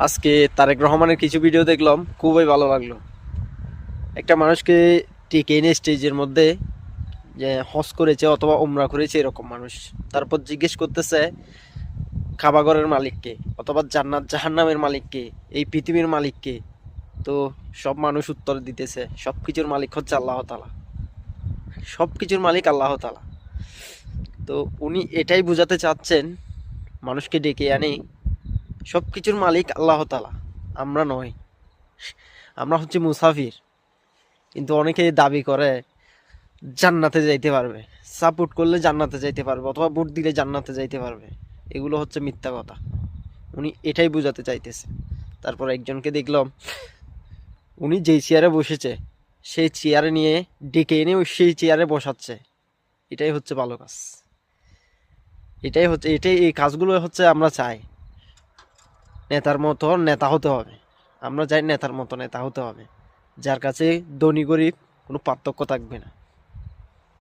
আজকে তারেক রহমানের কিছু ভিডিও দেখলাম, খুবই ভালো লাগলো। একটা মানুষকে টেকে এনে স্টেজের মধ্যে যে হজ করেছে অথবা উমরা করেছে এরকম মানুষ, তারপর জিজ্ঞেস করতেছে কাবাগরের মালিককে অথবা জান্নাত জাহান্নামের মালিককে, এই পৃথিবীর মালিককে। তো সব মানুষ উত্তর দিতেছে সব কিছুর মালিক হচ্ছে আল্লাহ তাআলা, সব কিছুর মালিক আল্লাহ তাআলা। তো উনি এটাই বোঝাতে চাচ্ছেন মানুষকে ডেকে আনে সব কিছুর মালিক আল্লাহ তাআলা, আমরা নয়। আমরা হচ্ছে মুসাফির। কিন্তু অনেকে দাবি করে জান্নাতে যাইতে পারবে, সাপোর্ট করলে জান্নাতে যাইতে পারবে অথবা ভোট দিলে জান্নাতে যাইতে পারবে। এগুলো হচ্ছে মিথ্যা কথা। উনি এটাই বোঝাতে চাইতেছে। তারপর একজনকে দেখলাম, উনি যেই চেয়ারে বসেছে সেই চেয়ারে নিয়ে ডেকে এনে ওই সেই চেয়ারে বসাচ্ছে। এটাই হচ্ছে ভালো কাজ। এটাই এই কাজগুলো হচ্ছে আমরা চাই। নেতার মতো নেতা হতে হবে। আমরা চাই নেতার মতো নেতা হতে হবে, যার কাছে ধনী গরিব কোনো পার্থক্য থাকবে না।